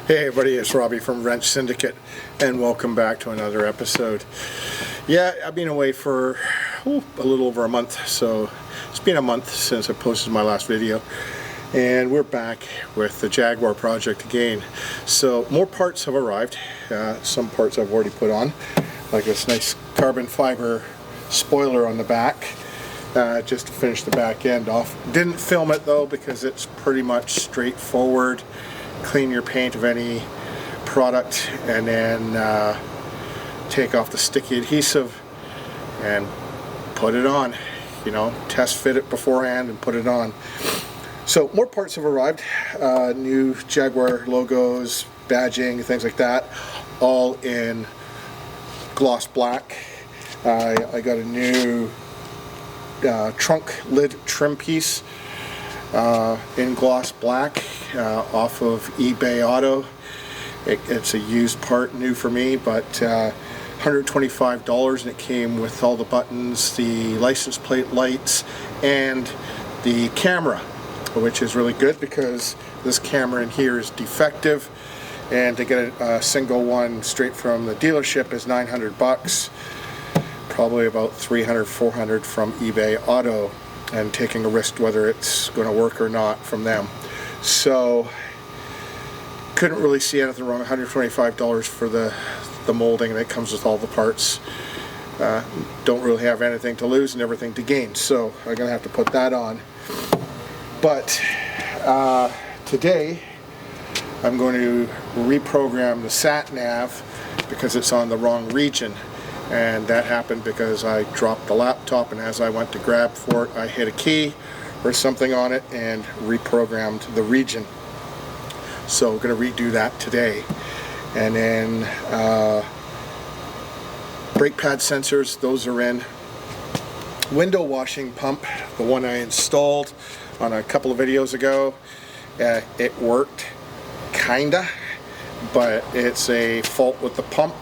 Hey everybody, it's Robbie from Wrench Syndicate, and welcome back to another episode. Yeah, I've been away for a little over a month, so it's been a month since I posted my last video, and we're back with the Jaguar project again. So more parts have arrived. Some parts I've already put on, like this nice carbon fiber spoiler on the back, just to finish the back end off. Didn't film it though because it's pretty much straightforward. Clean your paint of any product and then take off the sticky adhesive and put it on. You know, test fit it beforehand and put it on. So more parts have arrived. New Jaguar logos, badging, things like that, all in gloss black. I got a new trunk lid trim piece in gloss black off of eBay Auto. It's a used part, new for me, but $125, and it came with all the buttons, the license plate lights, and the camera, which is really good because this camera in here is defective, and to get a single one straight from the dealership is $900, probably about $300-400 from eBay Auto, and taking a risk whether it's going to work or not from them. So couldn't really see anything wrong. $125 for the molding, and it comes with all the parts. Don't really have anything to lose and everything to gain, so I'm gonna have to put that on. But today I'm going to reprogram the sat nav because it's on the wrong region. And that happened because I dropped the laptop, and as I went to grab for it, I hit a key or something on it and reprogrammed the region. So we're going to redo that today. And then brake pad sensors, those are in. Window washing pump, the one I installed on a couple of videos ago, it worked, kinda, but it's a fault with the pump.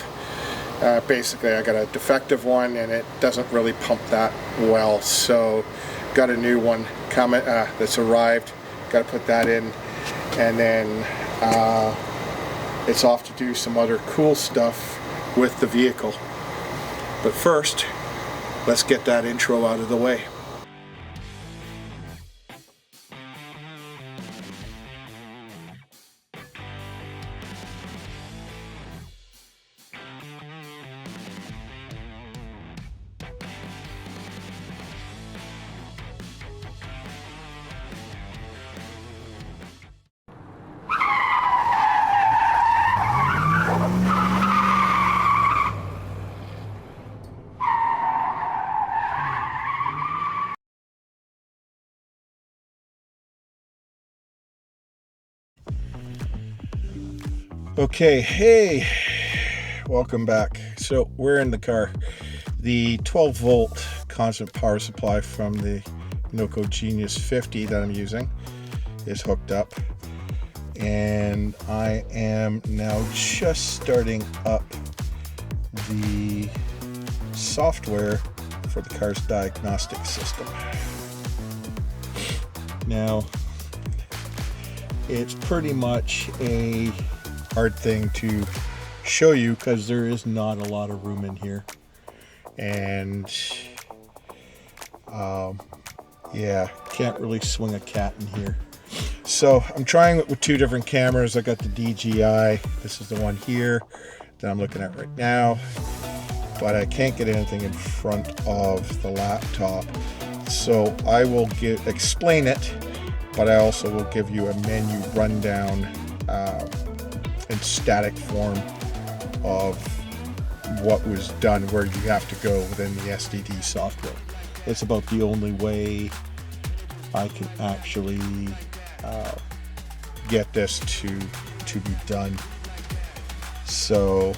Basically I got a defective one and it doesn't really pump that well, so got a new one coming that's arrived, got to put that in, and then it's off to do some other cool stuff with the vehicle. But first, let's get that intro out of the way. Okay, hey, welcome back. So we're in the car. The 12 volt constant power supply from the Noco Genius 50 that I'm using is hooked up, and I am now just starting up the software for the car's diagnostic system. Now, it's pretty much a hard thing to show you because there is not a lot of room in here, and yeah, can't really swing a cat in here. So I'm trying it with two different cameras. I got the DJI, this is the one here that I'm looking at right now, but I can't get anything in front of the laptop, so I will explain it, but I also will give you a menu rundown in static form of what was done, where you have to go within the SDD software. It's about the only way I can actually get this to be done. So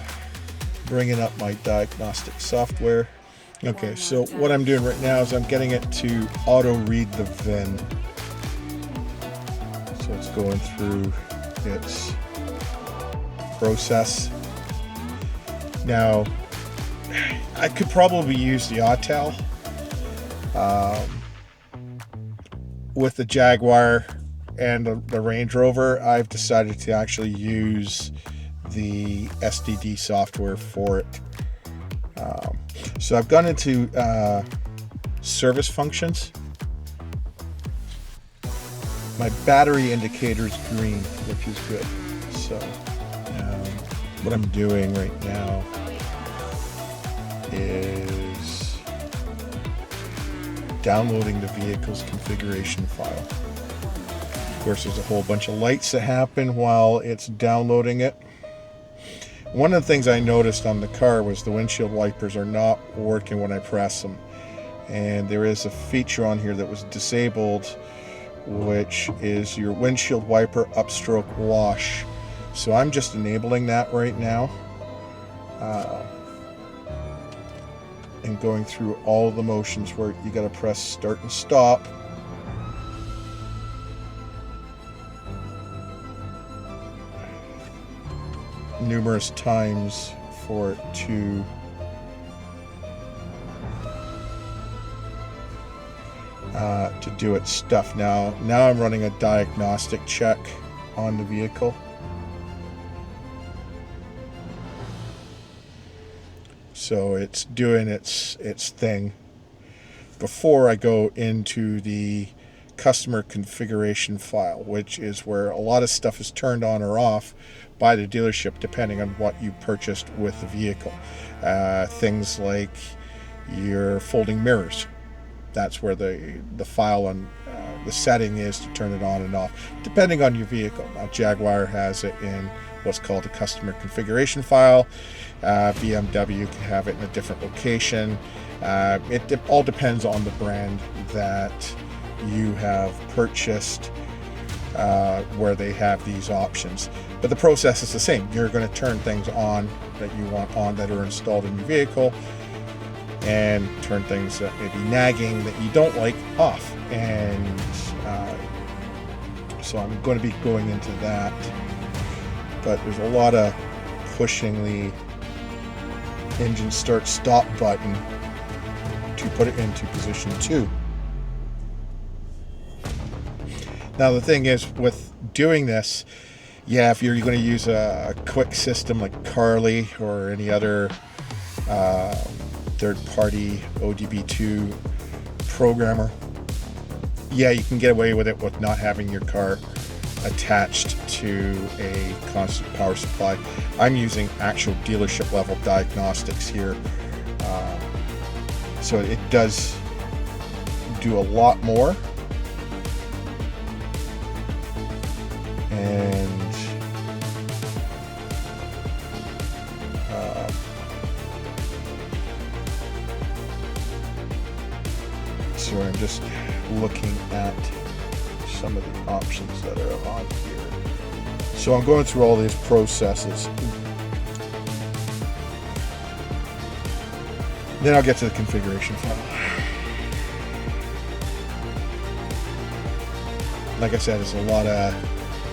bringing up my diagnostic software. Okay, so what I'm doing right now is I'm getting it to auto read the VIN. So it's going through its process. Now, I could probably use the Autel. With the Jaguar, and the Range Rover, I've decided to actually use the SDD software for it. So I've gone into service functions. My battery indicator is green, which is good. So what I'm doing right now is downloading the vehicle's configuration file. Of course, there's a whole bunch of lights that happen while it's downloading it. One of the things I noticed on the car was the windshield wipers are not working when I press them. And there is a feature on here that was disabled, which is your windshield wiper upstroke wash. So I'm just enabling that right now. And going through all the motions where you got to press start and stop. Numerous times for it to do its stuff. Now I'm running a diagnostic check on the vehicle. So it's doing its thing before I go into the customer configuration file, which is where a lot of stuff is turned on or off by the dealership depending on what you purchased with the vehicle. Things like your folding mirrors. That's where the file on the setting is to turn it on and off, depending on your vehicle. Now, Jaguar has it in what's called a customer configuration file. BMW can have it in a different location. It all depends on the brand that you have purchased, where they have these options. But the process is the same. You're going to turn things on that you want on that are installed in your vehicle, and turn things that may be nagging that you don't like off. And so I'm going to be going into that. But there's a lot of pushing the engine start stop button to put it into position 2. Now the thing is with doing this, yeah, if you're going to use a quick system like Carly or any other third-party ODB2 programmer, yeah, you can get away with it with not having your car attached to a constant power supply. I'm using actual dealership level diagnostics here, so it does do a lot more. And so I'm just looking at some of the options that are on here. So I'm going through all these processes. Then I'll get to the configuration file. Like I said, there's a lot of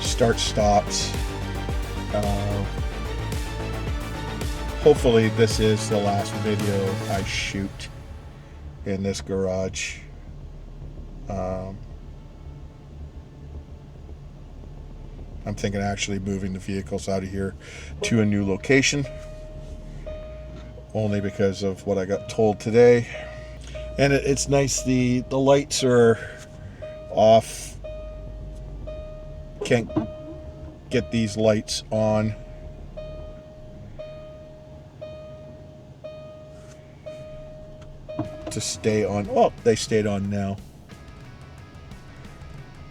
start stops. Hopefully this is the last video I shoot in this garage. I'm thinking of actually moving the vehicles out of here to a new location, only because of what I got told today. And it's nice, the lights are off. Can't get these lights on. To stay on. Oh, they stayed on now.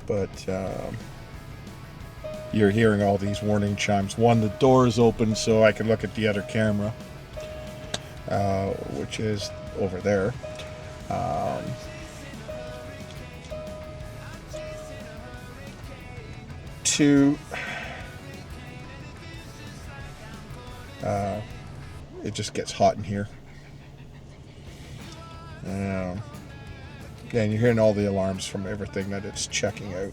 But you're hearing all these warning chimes. One, the door is open so I can look at the other camera, which is over there. Two, it just gets hot in here. Yeah, and you're hearing all the alarms from everything that it's checking out.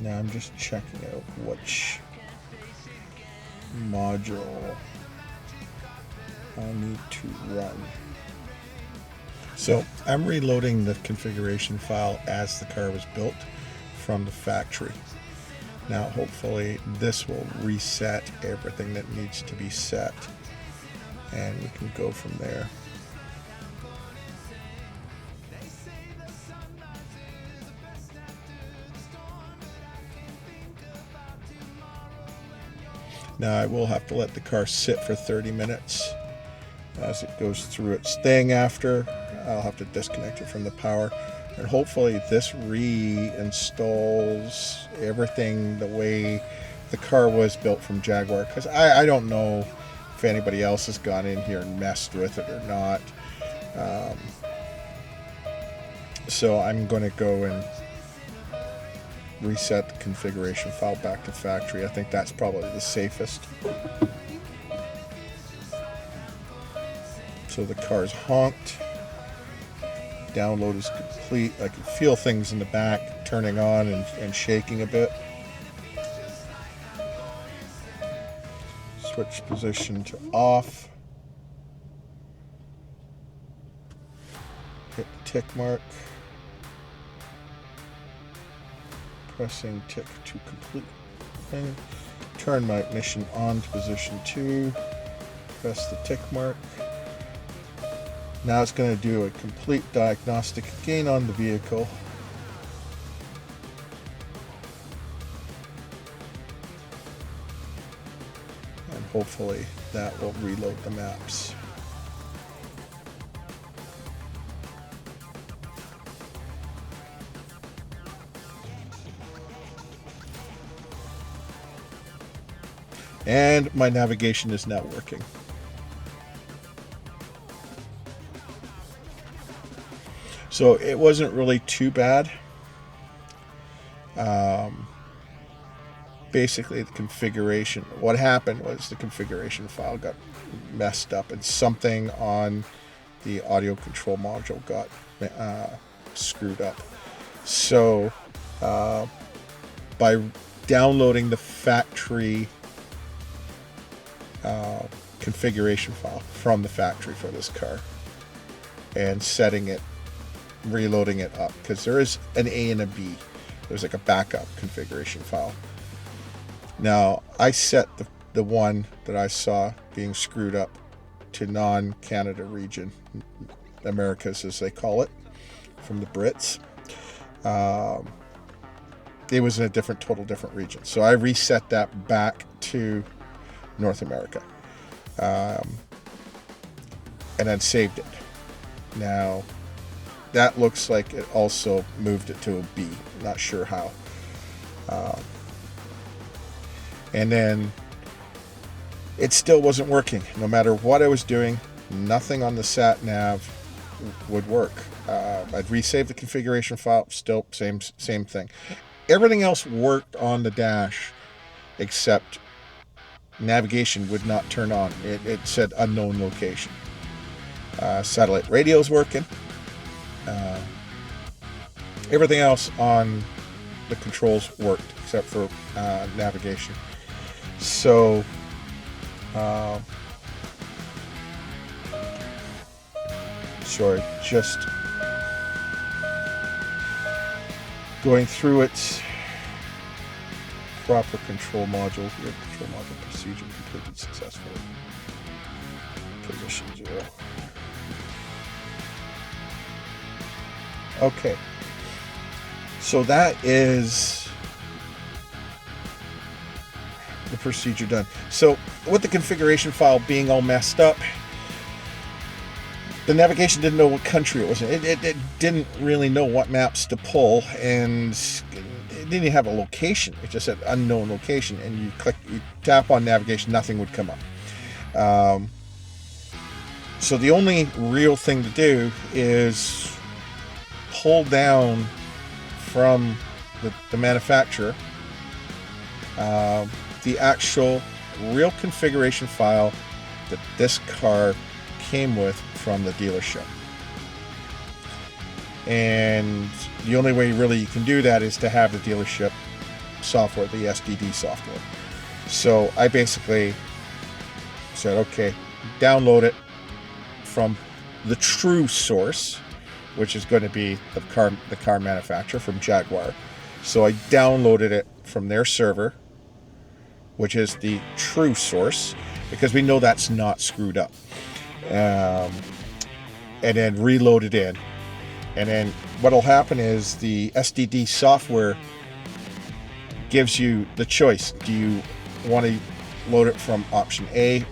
Now I'm just checking out which module I need to run. So I'm reloading the configuration file as the car was built from the factory. Now hopefully this will reset everything that needs to be set, and we can go from there. Now I will have to let the car sit for 30 minutes as it goes through its thing. After, I'll have to disconnect it from the power, and hopefully this reinstalls everything the way the car was built from Jaguar, because I don't know if anybody else has gone in here and messed with it or not. So I'm going to go and reset the configuration file back to factory. I think that's probably the safest. So the car's honked. Download is complete. I can feel things in the back turning on and shaking a bit. Switch position to off. Hit the tick mark. Pressing tick to complete thing. Turn my ignition on to position 2. Press the tick mark. Now it's going to do a complete diagnostic again on the vehicle. And hopefully that will reload the maps. And my navigation is now working. So it wasn't really too bad. Basically the configuration, what happened was the configuration file got messed up and something on the audio control module got screwed up. So by downloading the factory configuration file from the factory for this car and setting it, reloading it up, because there is an A and a B. There's like a backup configuration file. Now I set the one that I saw being screwed up to non-Canada region, Americas as they call it, from the Brits. It was in a total different region. So I reset that back to North America, and then saved it. Now that looks like it also moved it to a B. Not sure how. And then it still wasn't working. No matter what I was doing, nothing on the sat nav would work. I'd resave the configuration file, still same thing. Everything else worked on the dash except navigation would not turn on. It said unknown location. Satellite radio's working. Everything else on the controls worked except for navigation. So sorry, just going through its proper control module here. Control module procedure completed successfully. Position 0. Okay, so that is the procedure done. So with the configuration file being all messed up, the navigation didn't know what country it was in. It didn't really know what maps to pull, and it didn't have a location. It just said unknown location, and you tap on navigation, nothing would come up. So the only real thing to do is pull down from the manufacturer the actual real configuration file that this car came with from the dealership. And the only way really you can do that is to have the dealership software, the SDD software. So I basically said, okay, download it from the true source, which is going to be the car manufacturer from Jaguar. So I downloaded it from their server, which is the true source, because we know that's not screwed up. And then reload it in. And then what'll happen is the SDD software gives you the choice. Do you want to load it from option A,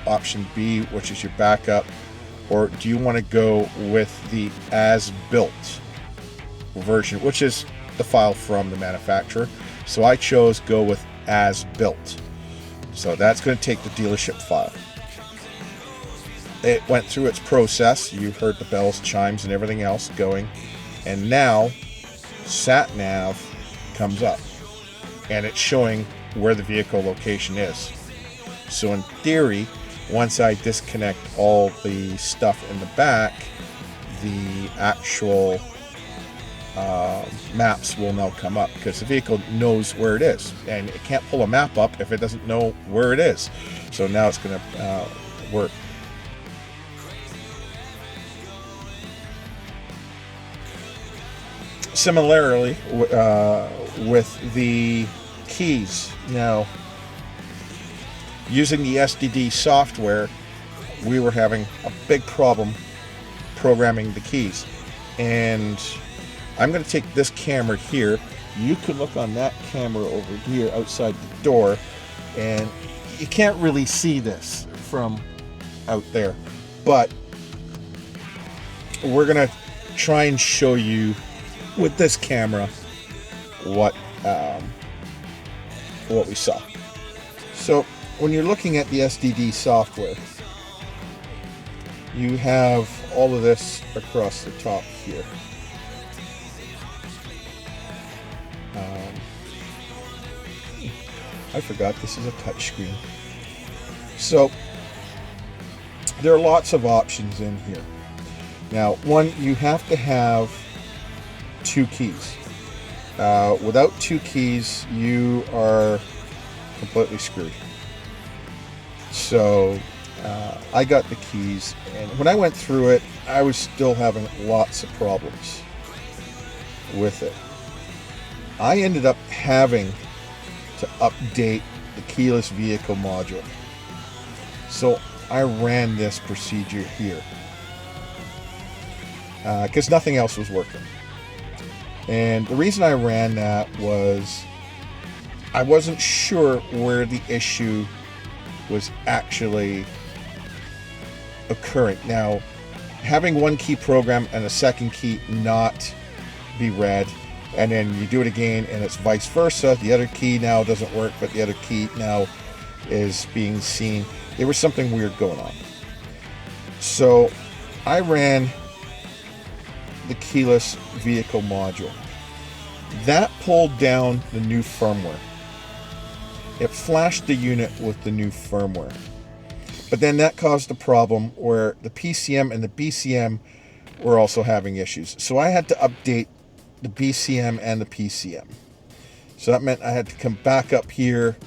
option B, which is your backup, or do you want to go with the as-built version, which is the file from the manufacturer? So I chose go with as-built. So that's going to take the dealership file. It went through its process. You heard the bells, chimes, and everything else going. And now SatNav comes up and it's showing where the vehicle location is. So in theory, once I disconnect all the stuff in the back, the actual maps will now come up, because the vehicle knows where it is, and it can't pull a map up if it doesn't know where it is. So now it's going to work. Similarly, with the keys, now using the SDD software, we were having a big problem programming the keys. And I'm going to take this camera here. You can look on that camera over here outside the door, and you can't really see this from out there, but we're going to try and show you with this camera what we saw. So when you're looking at the SDD software, you have all of this across the top here. I forgot this is a touch screen. So there are lots of options in here. Now, one, you have to have 2 keys. Without 2 keys, you are completely screwed. So I got the keys, and when I went through it, I was still having lots of problems with it. I ended up having to update the keyless vehicle module. So I ran this procedure here because nothing else was working. And the reason I ran that was I wasn't sure where the issue was actually occurring. Now, having one key program and a second key not be read, and then you do it again and it's vice versa, the other key now doesn't work, but the other key now is being seen. There was something weird going on. So I ran the keyless vehicle module. That pulled down the new firmware. It flashed the unit with the new firmware. But then that caused a problem where the PCM and the BCM were also having issues. So I had to update the BCM and the PCM. So that meant I had to come back up here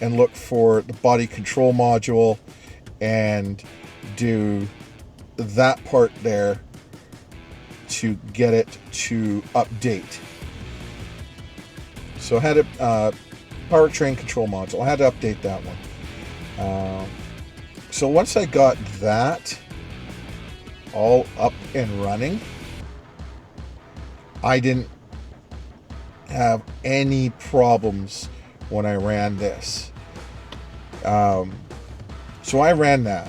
and look for the body control module and do that part there to get it to update. So I had a powertrain control module. I had to update that one. So once I got that all up and running, I didn't have any problems when I ran this. So I ran that.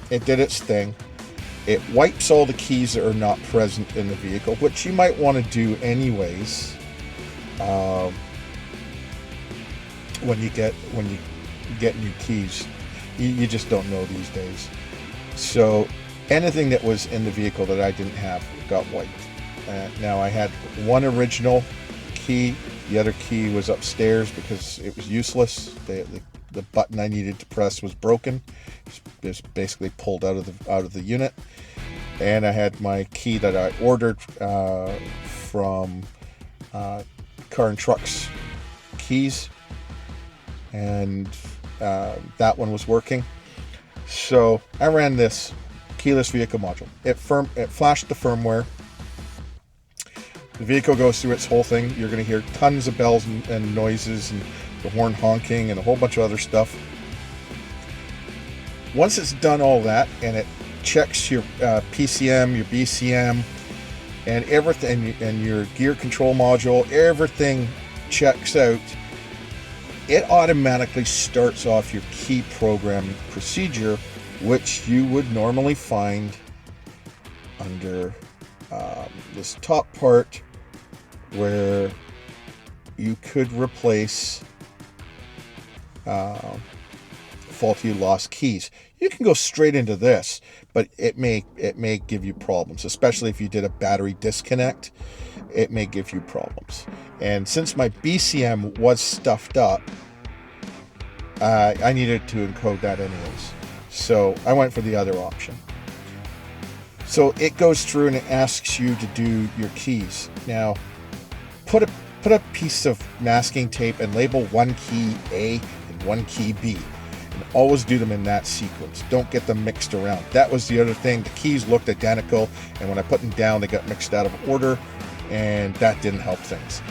It did its thing. It wipes all the keys that are not present in the vehicle, which you might want to do anyways. When you get new keys, you just don't know these days. So anything that was in the vehicle that I didn't have got wiped. Now I had one original key. The other key was upstairs because it was useless. The button I needed to press was broken. It was basically pulled out of the unit. And I had my key that I ordered from Car and Trucks keys, and that one was working. So I ran this keyless vehicle module. It flashed the firmware. The vehicle goes through its whole thing. You're going to hear tons of bells and noises and the horn honking and a whole bunch of other stuff. Once it's done all that and it checks your PCM, your BCM, and everything, and your gear control module, everything checks out, it automatically starts off your key programming procedure, which you would normally find under this top part where you could replace faulty lost keys. You can go straight into this, but it may give you problems, especially if you did a battery disconnect. It may give you problems. And since my BCM was stuffed up, I needed to encode that anyways. So I went for the other option. So it goes through and it asks you to do your keys. Now, put a piece of masking tape and label one key A and one key B. And always do them in that sequence. Don't get them mixed around. That was the other thing. The keys looked identical, and when I put them down, they got mixed out of order, and that didn't help things.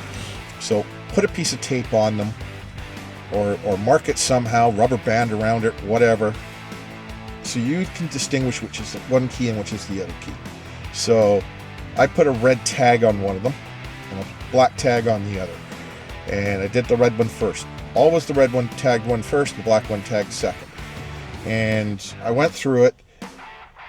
So put a piece of tape on them, or mark it somehow, rubber band around it, whatever, so you can distinguish which is one key and which is the other key. So I put a red tag on one of them and a black tag on the other, and I did the red one first. Always the red one tagged one first, the black one tagged second. And I went through it,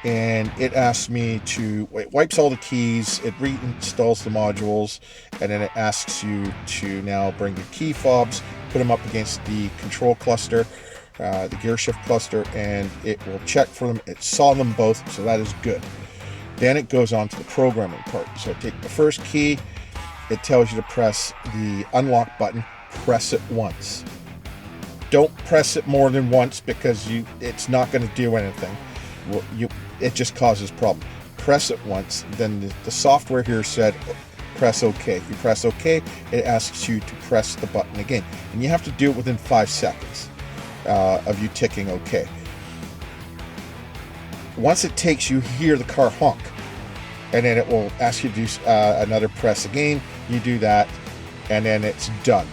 and it asks me to, it wipes all the keys, it reinstalls the modules, and then it asks you to now bring your key fobs, put them up against the control cluster, the gear shift cluster, and it will check for them. It saw them both, so that is good. Then it goes on to the programming part. So take the first key, it tells you to press the unlock button, press it once. Don't press it more than once, because it's not going to do anything. It just causes problems. Press it once, then the software here said press OK. You press OK, it asks you to press the button again, and you have to do it within 5 seconds of you ticking OK. Once it takes, you hear the car honk, and then it will ask you to do another press again. You do that, and then it's done.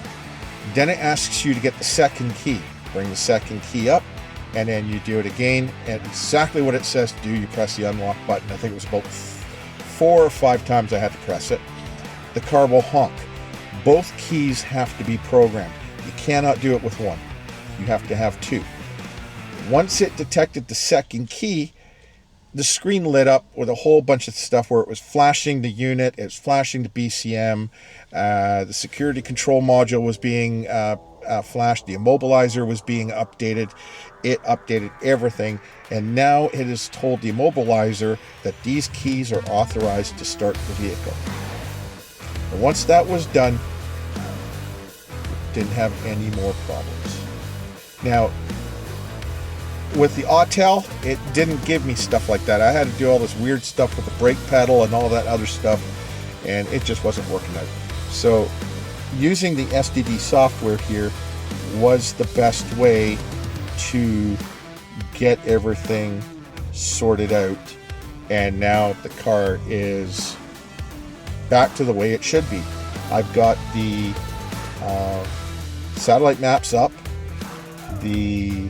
Then it asks you to get the second key. Bring the second key up, and then you do it again, and exactly what it says to do. You press the unlock button. I think it was about 4 or 5 times I had to press it. The car will honk. Both keys have to be programmed. You cannot do it with one. You have to have 2. Once it detected the second key, the screen lit up with a whole bunch of stuff where it was flashing the unit, it was flashing the BCM, the security control module was being flashed, the immobilizer was being updated. It updated everything, and now it has told the immobilizer that these keys are authorized to start the vehicle. And once that was done, didn't have any more problems. Now, with the Autel, it didn't give me stuff like that. I had to do all this weird stuff with the brake pedal and all that other stuff, and it just wasn't working out. So using the SDD software here was the best way to get everything sorted out, and now the car is back to the way it should be. I've got the satellite maps up. The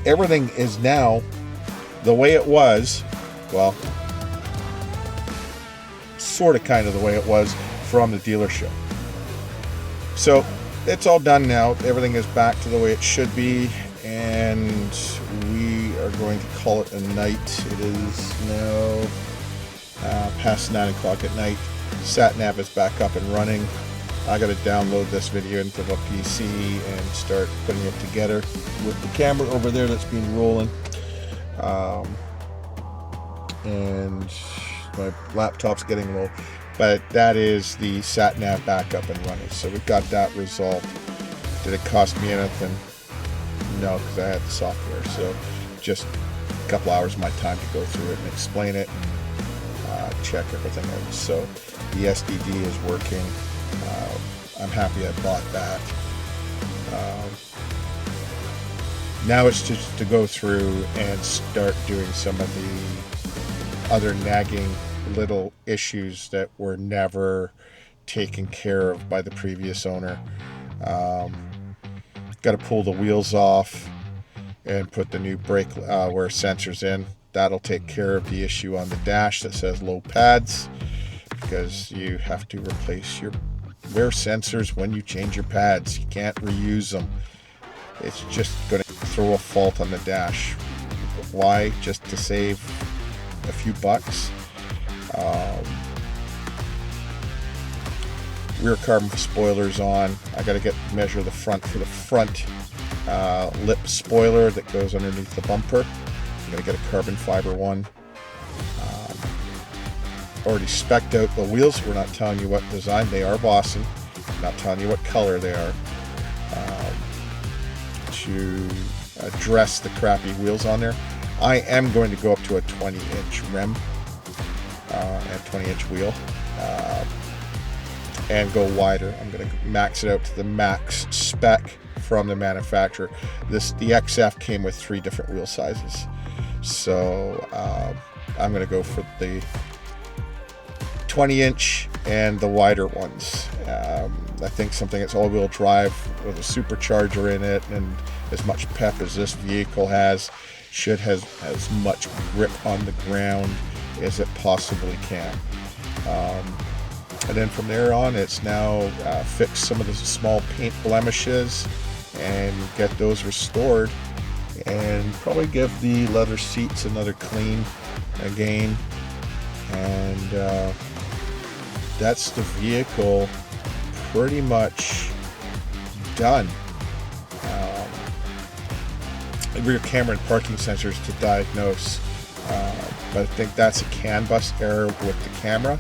everything is now the way it was, well, sort of kind of the way it was from the dealership. So it's all done now. Everything is back to the way it should be, and we are going to call it a night. It is now past 9 o'clock at night. Sat-nav is back up and running. I got to download this video into the PC and start putting it together with the camera over there that's been rolling. And my laptop's getting low, but that is the sat-nav back up and running. So we've got that resolved. Did it cost me anything? No, because I had the software. So just a couple hours of my time to go through it and explain it and check everything out. So the SDD is working. I'm happy I bought that. Now it's just to go through and start doing some of the other nagging little issues that were never taken care of by the previous owner. Got to pull the wheels off and put the new brake wear sensors in. That'll take care of the issue on the dash that says low pads, because you have to replace your wear sensors when you change your pads. You can't reuse them. It's just going to throw a fault on the dash. Why? Just to save a few bucks. Rear carbon spoilers on. I got to measure the front for the front lip spoiler that goes underneath the bumper. I'm going to get a carbon fiber one. Already spec'd out the wheels. We're not telling you what design. They are Boston. Not telling you what color they are. To address the crappy wheels on there, I am going to go up to a 20-inch rim and 20-inch wheel, and go wider. I'm going to max it out to the max spec from the manufacturer. The XF came with 3 different wheel sizes, so I'm going to go for the 20-inch and the wider ones. I think something that's all-wheel drive with a supercharger in it and as much pep as this vehicle has should have as much grip on the ground as it possibly can. And then from there on, it's now fix some of the small paint blemishes and get those restored, and probably give the leather seats another clean again. And that's the vehicle pretty much done. Rear camera and parking sensors to diagnose, but I think that's a CAN bus error with the camera.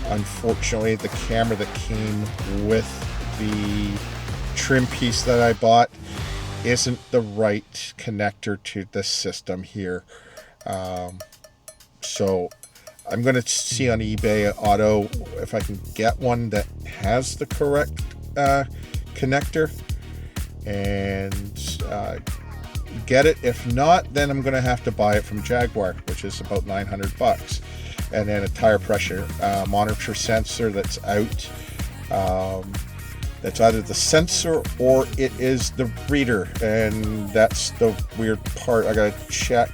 Unfortunately, the camera that came with the trim piece that I bought isn't the right connector to the system here. So I'm going to see on eBay Auto if I can get one that has the correct connector and get it. If not, then I'm going to have to buy it from Jaguar, which is about $900. And then a tire pressure monitor sensor that's out. That's either the sensor or it is the reader, and that's the weird part. I gotta check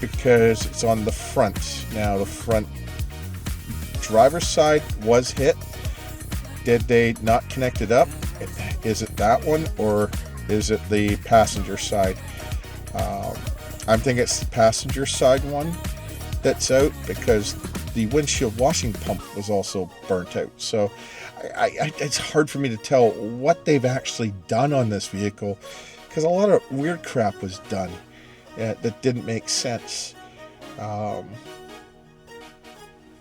because it's on the front. Now the front driver's side was hit. Did they not connect it up? Is it that one or is it the passenger side? I'm thinking it's the passenger side one that's out, because the windshield washing pump was also burnt out. So it's hard for me to tell what they've actually done on this vehicle, because a lot of weird crap was done that didn't make sense.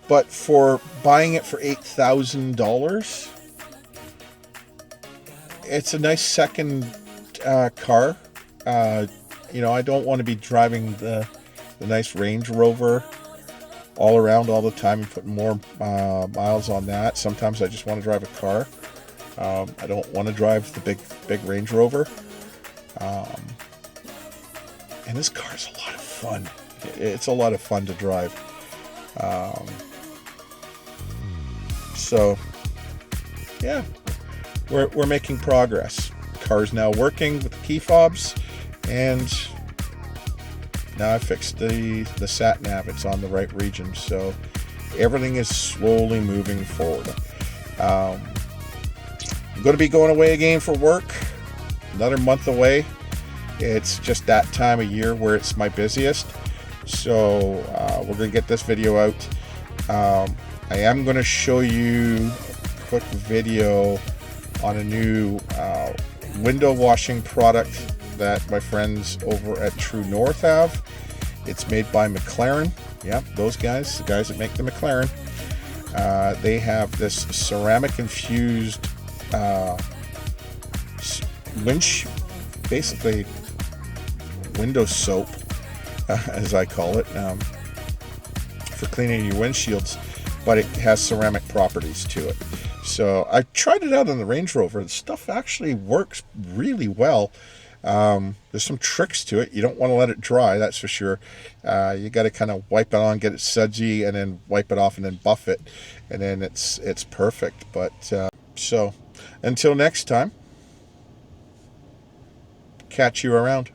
But for buying it for $8,000, it's a nice second car. You know, I don't want to be driving the nice Range Rover all around all the time and putting more miles on that. Sometimes I just want to drive a car. I don't want to drive the big Range Rover. And this car is a lot of fun. It's a lot of fun to drive. So yeah, we're making progress. Car's now working with the key fobs, and now I fixed the sat nav. It's on the right region, so everything is slowly moving forward. I'm going to be going away again for work, another month away. It's just that time of year where it's my busiest, so we're going to get this video out. I am going to show you a quick video on a new window washing product that my friends over at True North have. It's made by McLaren. Yep, those guys, the guys that make the McLaren. They have this ceramic infused basically window soap, as I call it, for cleaning your windshields, but it has ceramic properties to it. So I tried it out on the Range Rover. The stuff actually works really well. There's some tricks to it. You don't want to let it dry, that's for sure. You got to kind of wipe it on, get it sudsy, and then wipe it off and then buff it, and then it's perfect. But so until next time, catch you around.